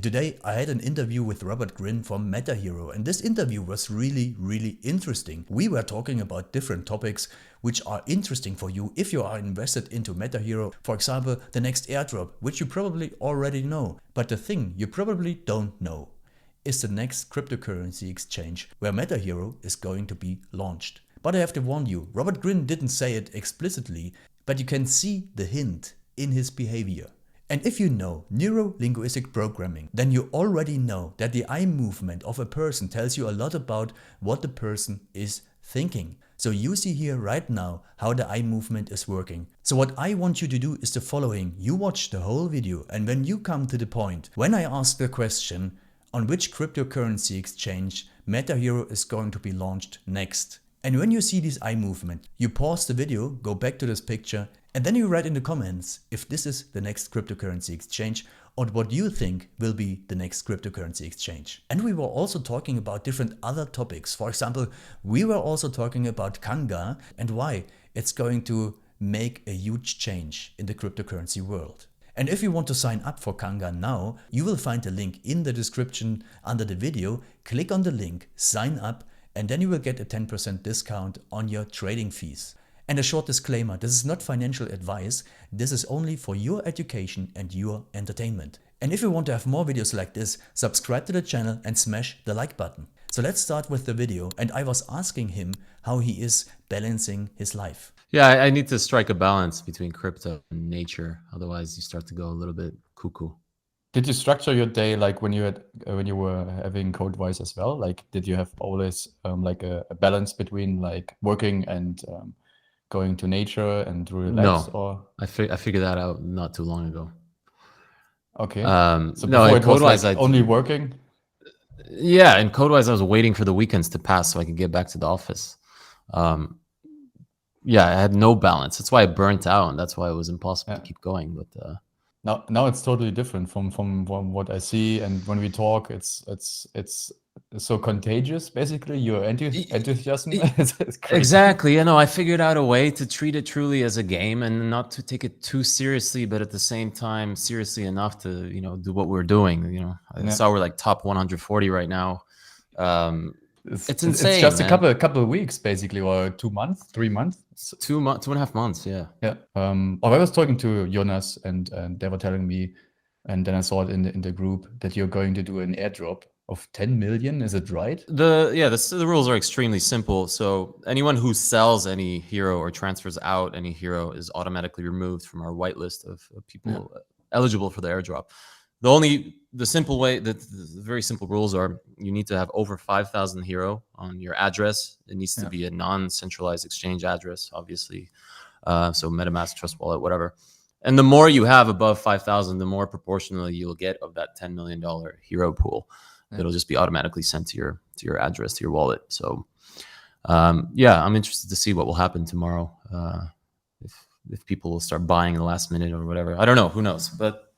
Today I had an interview with Gryn from METAHERO, and this interview was really interesting. We were talking about different topics which are interesting for you if you are invested into METAHERO. For example, the next airdrop, which you probably already know. But the thing you probably don't know is the next cryptocurrency exchange where METAHERO is going to be launched. But I have to warn you, Gryn didn't say it explicitly, but you can see the hint in his behavior. And if you know neuro-linguistic programming, then you already know that the eye movement of a person tells you a lot about what the person is thinking. So you see here right now how the eye movement is working. So what I want you to do is the following. You watch the whole video, and when you come to the point, when I ask the question on which cryptocurrency exchange METAHERO is going to be launched next, and when you see this eye movement, you pause the video, go back to this picture, and then you write in the comments if this is the next cryptocurrency exchange or what you think will be the next cryptocurrency exchange. And we were also talking about different other topics. For example, we were also talking about Kanga and why it's going to make a huge change in the cryptocurrency world. And if you want to sign up for Kanga now, you will find the link in the description under the video. Click on the link, sign up, and then you will get a 10% discount on your trading fees. And a short disclaimer, this is not financial advice, this is only for your education and your entertainment. And if you want to have more videos like this, subscribe to the channel and smash the like button. So let's start with the video, and I was asking him how he is balancing his life. Yeah, I need to strike a balance between crypto and nature, otherwise you start to go a little bit cuckoo. Did you structure your day like when you were having Codewise as well? Like, did you have always like a balance between like working and going to nature and to relax? No, or I figured that out not too long ago. Okay. So no, in it was Codewise, like only working. Yeah, in Codewise, I was waiting for the weekends to pass so I could get back to the office. Yeah, I had no balance. That's why I burnt out, and that's why it was impossible to keep going. But now it's totally different from what I see, and when we talk, it's so contagious. Basically, your enthusiasm. It's crazy. Exactly. You know, I figured out a way to treat it truly as a game and not to take it too seriously, but at the same time seriously enough to do what we're doing. I saw we're like top 140 right now. It's insane. It's just a couple of weeks, basically, or 2 months, 3 months. 2.5 months. Yeah. Yeah. I was talking to Jonas, and they were telling me, and then I saw it in the group that you're going to do an airdrop of 10 million. Is it right? The rules are extremely simple. So anyone who sells any hero or transfers out any hero is automatically removed from our whitelist of people eligible for the airdrop. The simple way, the very simple rules are: you need to have over 5,000 hero on your address. It needs to be a non-centralized exchange address, obviously. So MetaMask, Trust Wallet, whatever. And the more you have above 5,000, the more proportionally you'll get of that $10 million hero pool. It'll just be automatically sent to your address, to your wallet. So yeah, I'm interested to see what will happen tomorrow. If people will start buying in the last minute or whatever. I don't know, who knows? But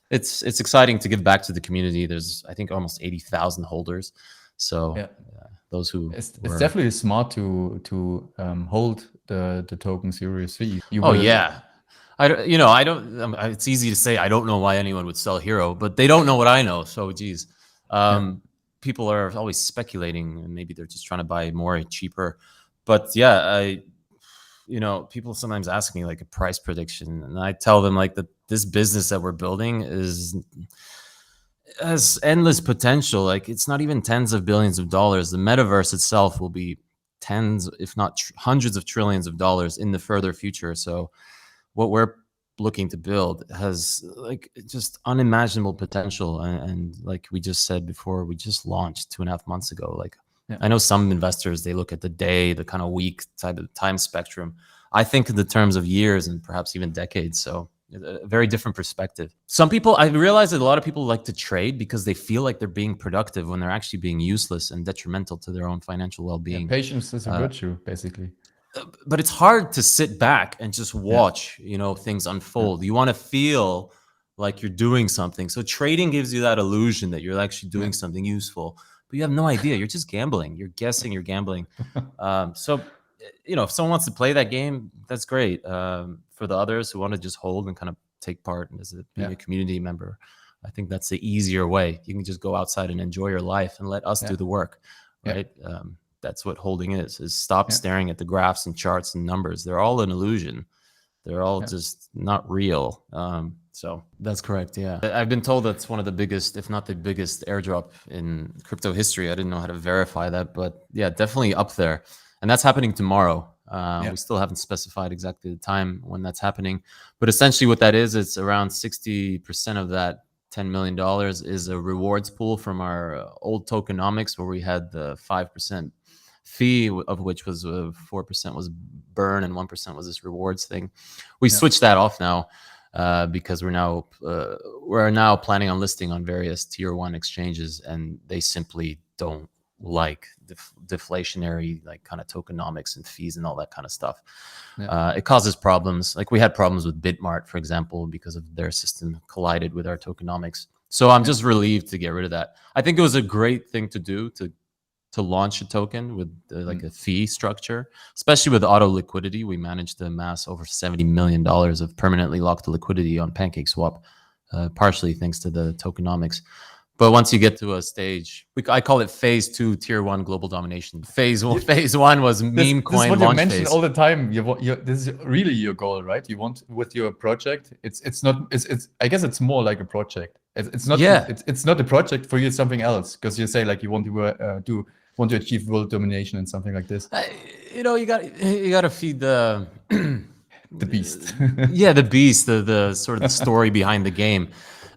it's exciting to give back to the community. There's, I think, almost 80,000 holders. So those who it's definitely smart to hold the token seriously. Yeah. I don't. It's easy to say I don't know why anyone would sell hero, but they don't know what I know. So geez, people are always speculating, and maybe they're just trying to buy more cheaper. But yeah, people sometimes ask me like a price prediction, and I tell them like that this business that we're building has endless potential. Like, it's not even tens of billions of dollars. The metaverse itself will be tens, if not hundreds of trillions of dollars in the further future. So what we're looking to build has like just unimaginable potential. And like we just said before, we just launched 2.5 months ago. Like, I know some investors, they look at the day, the kind of week type of time spectrum. I think in the terms of years and perhaps even decades. So a very different perspective. Some people, I realize that a lot of people like to trade because they feel like they're being productive when they're actually being useless and detrimental to their own financial well-being. Patience is a virtue, basically. But it's hard to sit back and just watch, things unfold. You want to feel like you're doing something. So trading gives you that illusion that you're actually doing something useful, but you have no idea. You're just gambling. You're guessing. You're gambling. So, if someone wants to play that game, that's great. For the others who want to just hold and kind of take part and being a community member, I think that's the easier way. You can just go outside and enjoy your life and let us do the work, right? That's what holding is stop staring at the graphs and charts and numbers. They're all an illusion. They're all just not real. So that's correct. Yeah. I've been told that's one of the biggest, if not the biggest airdrop in crypto history. I didn't know how to verify that, but yeah, definitely up there. And that's happening tomorrow. We still haven't specified exactly the time when that's happening, but essentially what that is, it's around 60% of that $10 million is a rewards pool from our old tokenomics, where we had the 5% fee, of which was 4% was burn and 1% was this rewards thing. We switched that off now because we're now planning on listing on various tier 1 exchanges, and they simply don't like deflationary like kind of tokenomics and fees and all that kind of stuff. It causes problems. Like we had problems with Bitmart, for example, because of their system collided with our tokenomics. So I'm just relieved to get rid of that. I think it was a great thing to do to launch a token with like a fee structure, especially with auto liquidity. We managed to amass over $70 million of permanently locked liquidity on PancakeSwap, partially thanks to the tokenomics. But once you get to a stage, I call it phase 2, tier 1 global domination. Phase 1 was meme coin this is what launch you mention phase. all the time. This is really your goal, right? You want with your project. It's not. It's. I guess it's more like a project. It's not. Yeah. It's not a project for you. It's something else, because you say like you want to want to achieve world domination and something like this. You got to feed the the beast. Yeah, the beast, the sort of the story behind the game.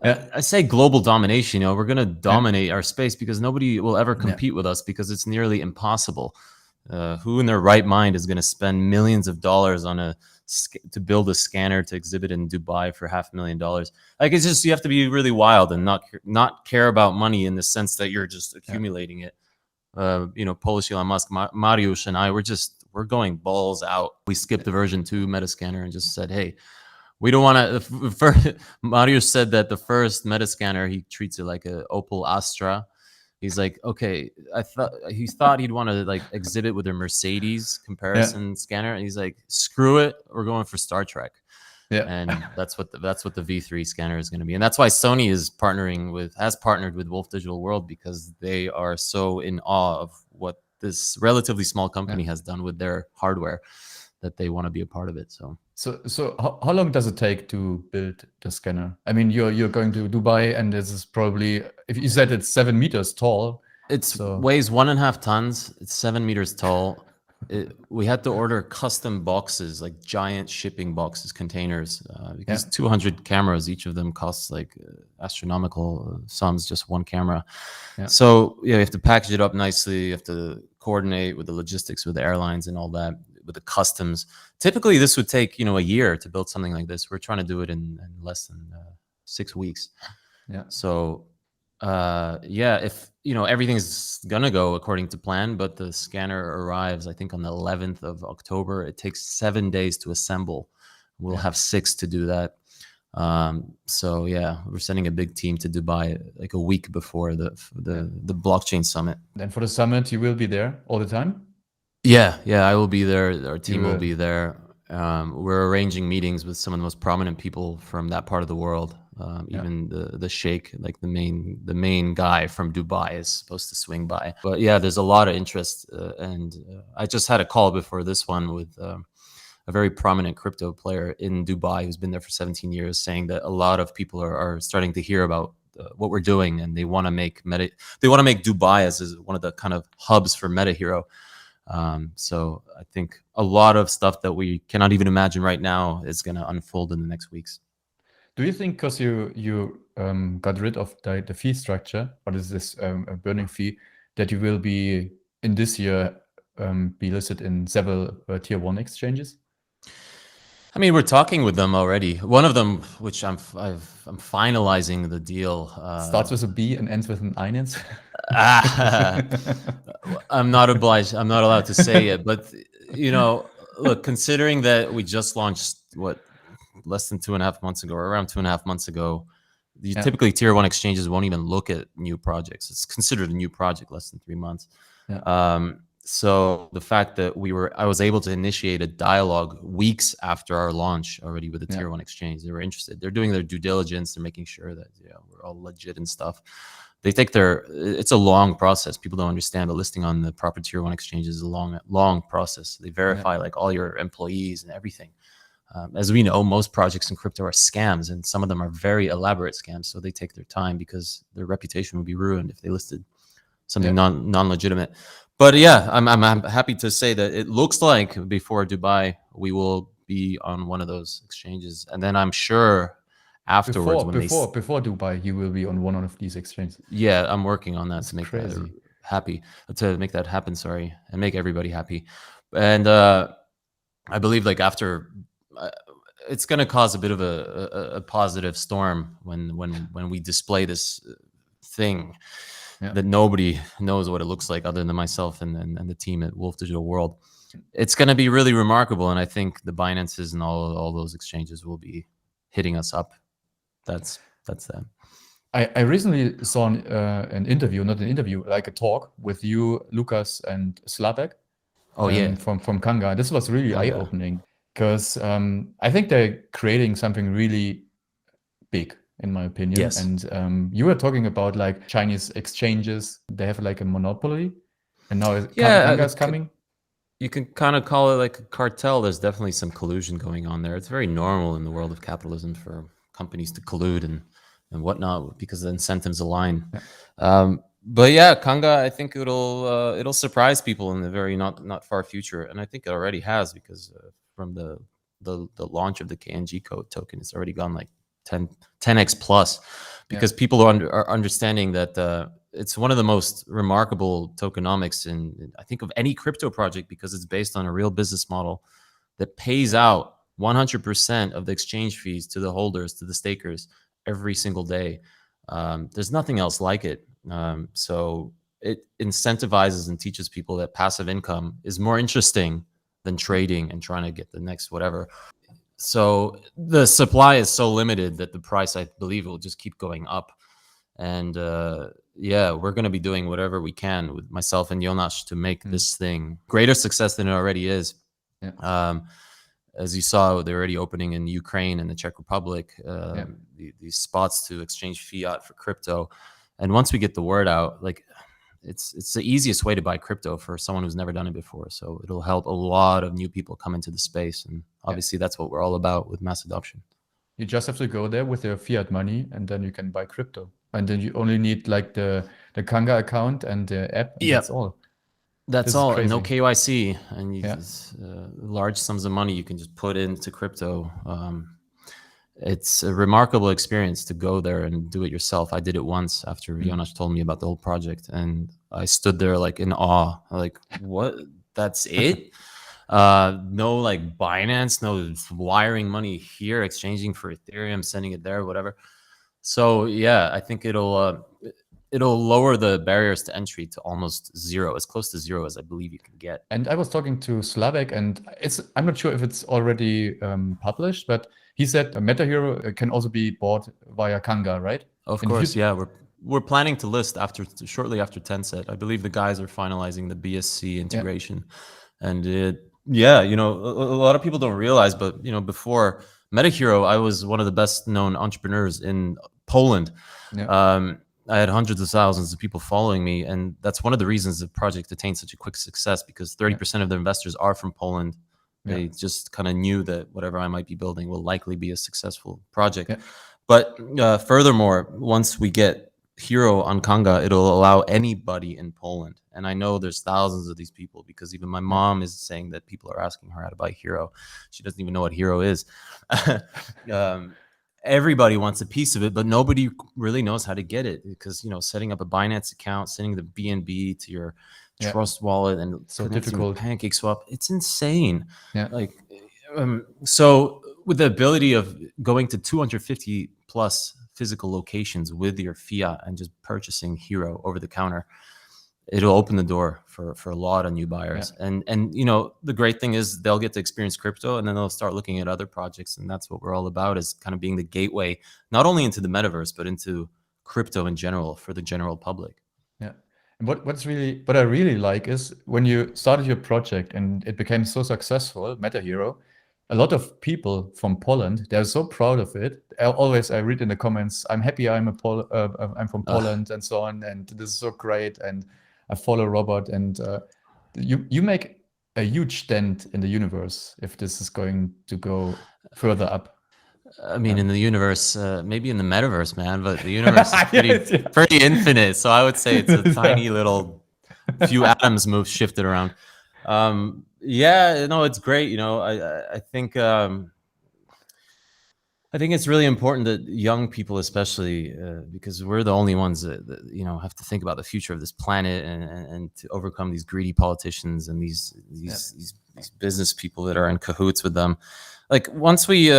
I say global domination. We're going to dominate our space because nobody will ever compete with us, because it's nearly impossible. Who in their right mind is going to spend millions of dollars on to build a scanner to exhibit in Dubai for $500,000? Like, it's just, you have to be really wild and not care about money in the sense that you're just accumulating it. Polish Elon Musk, Mariusz and I, we're going balls out. We skipped the version 2 Metascanner and just said, hey, we don't want to. Mariusz said that the first Metascanner, he treats it like a Opel Astra. He's like, okay, he thought he'd want to like exhibit with a Mercedes comparison scanner, and he's like, screw it, we're going for Star Trek. Yeah, and that's what the V3 scanner is going to be, and that's why Sony has partnered with Wolf Digital World, because they are so in awe of what this relatively small company has done with their hardware, that they want to be a part of it. So how long does it take to build the scanner? I mean, you're going to Dubai, and this is probably, if you said it's 7 meters tall. It weighs 1.5 tons. It's 7 meters tall. We had to order custom boxes, like giant shipping boxes, containers, because 200 cameras, each of them costs like astronomical sums, just one camera. So you have to package it up nicely. You have to coordinate with the logistics, with the airlines and all that, with the customs. Typically this would take a year to build something like this. We're trying to do it in less than 6 weeks. So if everything's gonna go according to plan, but the scanner arrives, I think, on the 11th of October. It takes 7 days to assemble. We'll have 6 to do that. So we're sending a big team to Dubai like a week before the blockchain summit. And for the summit, you will be there all the time? Yeah, I will be there. Our team will be there. We're arranging meetings with some of the most prominent people from that part of the world. Even the sheikh, like the main guy from Dubai, is supposed to swing by. But there's a lot of interest, and I just had a call before this one with a very prominent crypto player in Dubai who's been there for 17 years, saying that a lot of people are starting to hear about what we're doing, and they want to make Dubai as one of the kind of hubs for MetaHero. So I think a lot of stuff that we cannot even imagine right now is going to unfold in the next weeks. Do you think, because you got rid of the fee structure, what is this a burning fee, that you will be in this year be listed in several tier 1 exchanges? I mean, we're talking with them already. One of them, which I'm finalizing the deal, starts with a B and ends with an Einens. I'm not allowed to say it, but look, considering that we just launched less than 2.5 months ago, or around 2.5 months ago, typically tier 1 exchanges won't even look at new projects. It's considered a new project less than 3 months. So the fact that I was able to initiate a dialogue weeks after our launch already with the tier one exchange. They were interested. They're doing their due diligence. They're making sure that we're all legit and stuff. They take it's a long process. People don't understand, but listing on the proper tier one exchange is a long process. They verify like all your employees and everything. As we know, most projects in crypto are scams, and some of them are very elaborate scams. So they take their time because their reputation would be ruined if they listed something non-legitimate. But yeah, I'm happy to say that it looks like before Dubai we will be on one of those exchanges, and then I'm sure afterwards before Dubai you will be on one of these exchanges. Yeah, I'm working on that to make that happy, to make that happen. Sorry, and make everybody happy. And I believe like after. It's going to cause a bit of a positive storm when we display this thing that nobody knows what it looks like other than myself and the team at Wolf Digital World. It's going to be really remarkable, and I think the Binances and all those exchanges will be hitting us up. That's that. I recently saw an interview, not an interview, like a talk with you, Lucas, and Slavek. From Kanga. This was really eye-opening. Because I think they're creating something really big, in my opinion. Yes. And you were talking about like Chinese exchanges. They have like a monopoly, and now Kanga is coming. You can kind of call it like a cartel. There's definitely some collusion going on there. It's very normal in the world of capitalism for companies to collude and whatnot because the incentives align. But yeah, Kanga, I think it'll surprise people in the very not far future, and I think it already has because. From the launch of the KNG code token, it's already gone like 10x plus because people are understanding that it's one of the most remarkable tokenomics in I think of any crypto project because it's based on a real business model that pays out 100% of the exchange fees to the holders, to the stakers every single day. There's nothing else like it. So it incentivizes and teaches people that passive income is more interesting than trading and trying to get the next whatever. So the supply is so limited that the price, I believe, will just keep going up. And we're going to be doing whatever we can with myself and Jonas to make this thing greater success than it already is. As you saw, they're already opening in Ukraine and the Czech Republic, these spots to exchange fiat for crypto. And once we get the word out, like it's the easiest way to buy crypto for someone who's never done it before. So it'll help a lot of new people come into the space. And obviously that's what we're all about with mass adoption. You just have to go there with your fiat money and then you can buy crypto. And then you only need like the Kanga account and the app. And that's all. That's all. And no KYC. And you just, large sums of money you can just put into crypto. It's a remarkable experience to go there and do it yourself. I did it once after Jonas told me about the whole project, and I stood there like in awe. Like, what? That's it? No like Binance, no wiring money here, exchanging for Ethereum, sending it there, whatever. So yeah, I think it'll lower the barriers to entry to almost zero, as close to zero as I believe you can get. And I was talking to Slavek, and I'm not sure if it's already published, but he said a METAHERO can also be bought via Kanga, right? Of course, yeah. We're planning to list shortly after Tencent. I believe the guys are finalizing the BSC integration, and a lot of people don't realize, but before METAHERO, I was one of the best known entrepreneurs in Poland. I had hundreds of thousands of people following me, and that's one of the reasons the project attained such a quick success, because 30% of the investors are from Poland. They just kind of knew that whatever I might be building will likely be a successful project. But furthermore, once we get Hero on Kanga, it'll allow anybody in Poland. And I know there's thousands of these people, because even my mom is saying that people are asking her how to buy Hero. She doesn't even know what Hero is. Everybody wants a piece of it, but nobody really knows how to get it, because setting up a Binance account, sending the BNB to your Trust wallet, and so difficult. Pancake Swap, it's insane. So with the ability of going to 250 plus physical locations with your fiat and just purchasing Hero over the counter, it'll open the door for a lot of new buyers. And the great thing is they'll get to experience crypto, and then they'll start looking at other projects. And that's what we're all about, is kind of being the gateway, not only into the metaverse, but into crypto in general for the general public. What I really like is when you started your project and it became so successful, MetaHero, a lot of people from Poland, they're so proud of it. I read in the comments, I'm happy I'm from Poland and so on, and this is so great, and I follow Robert, and you make a huge dent in the universe if this is going to go further up. I mean, in the universe, maybe in the metaverse, man, but the universe is pretty infinite. So I would say it's a tiny little few atoms shifted around. Yeah, no, it's great. You know, I think it's really important that young people, especially, because we're the only ones that you know have to think about the future of this planet and to overcome these greedy politicians and these business people that are in cahoots with them. Like once we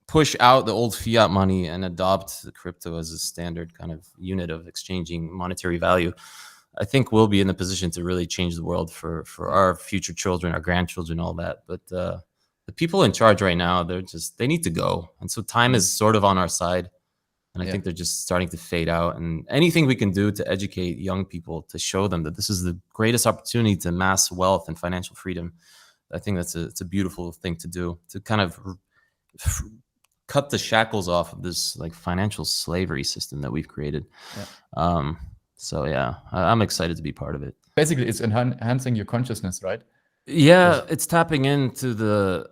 push out the old fiat money and adopt the crypto as a standard kind of unit of exchanging monetary value, I think we'll be in the position to really change the world for our future children, our grandchildren, all that. But the people in charge right now, they need to go. And so time is sort of on our side. And I think they're just starting to fade out. And anything we can do to educate young people, to show them that this is the greatest opportunity to amass wealth and financial freedom, I think it's a beautiful thing to do, to kind of cut the shackles off of this like financial slavery system that we've created. So yeah, I'm excited to be part of it. Basically, it's enhancing your consciousness, right? Yeah, it's tapping into the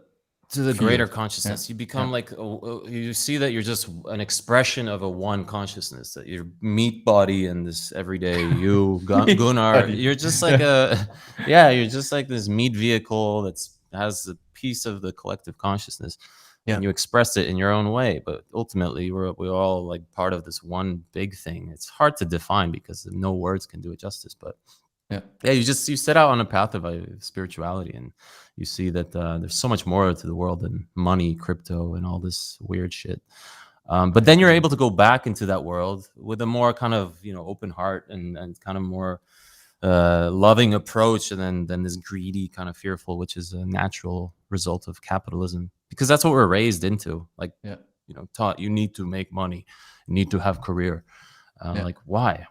greater consciousness. You become like you see that you're just an expression of a one consciousness. That your meat body and this everyday you, Gunnar, you're just like you're just like this meat vehicle that has a piece of the collective consciousness. And you express it in your own way, but ultimately we're all like part of this one big thing. It's hard to define because no words can do it justice. But you set out on a path of spirituality, and you see that there's so much more to the world than money, crypto, and all this weird shit. But then you're able to go back into that world with a more kind of open heart and kind of more loving approach, and then this greedy kind of fearful, which is a natural result of capitalism, because that's what we're raised into. Like taught you need to make money, you need to have career. Like why?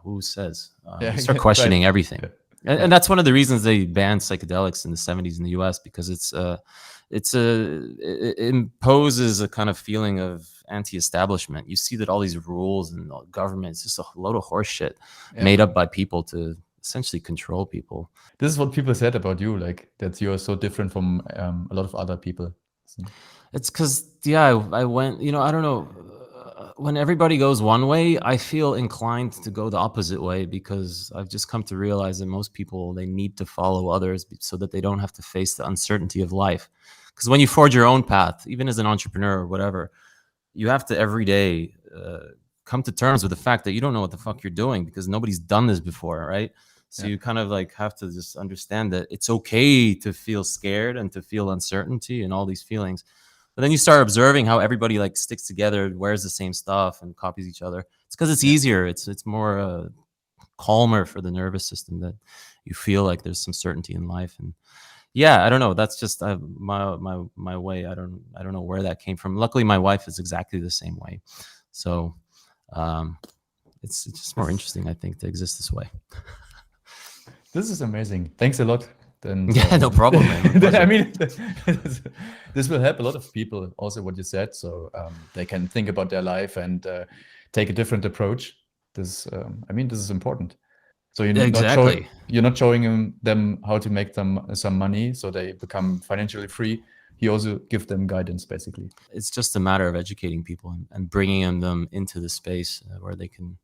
Who says? You start questioning everything. And that's one of the reasons they banned psychedelics in the 70s in the US, because it imposes a kind of feeling of anti-establishment. You see that all these rules and government, it's just a load of horse shit made up by people to essentially control people. This is what people said about you, like that you're so different from a lot of other people. It's because I went, I don't know, when everybody goes one way, I feel inclined to go the opposite way, because I've just come to realize that most people, they need to follow others so that they don't have to face the uncertainty of life. Because when you forge your own path, even as an entrepreneur or whatever, you have to every day come to terms with the fact that you don't know what the fuck you're doing, because nobody's done this before, right? So you kind of like have to just understand that it's okay to feel scared and to feel uncertainty and all these feelings. But then you start observing how everybody like sticks together, wears the same stuff, and copies each other. It's because it's easier. It's more calmer for the nervous system, that you feel like there's some certainty in life. And I don't know. That's just my way. I don't know where that came from. Luckily, my wife is exactly the same way. So it's just more interesting, I think, to exist this way. This is amazing. Thanks a lot. Then no problem, man. I mean, this will help a lot of people. Also, what you said, so they can think about their life and take a different approach. This is important. So you're not showing them how to make them some money so they become financially free. You also give them guidance, basically. It's just a matter of educating people and bringing them into the space where they can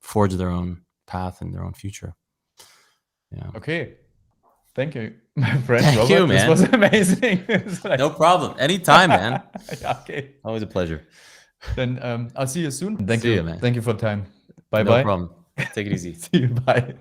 forge their own path and their own future. Yeah. Okay. Thank you, my friend. Thank Robert. you, man. This was amazing. No problem. Anytime, man. Okay. Always a pleasure. Then I'll see you soon. See you, man. Thank you for the time. Bye-bye. No problem. Take it easy. See you. Bye.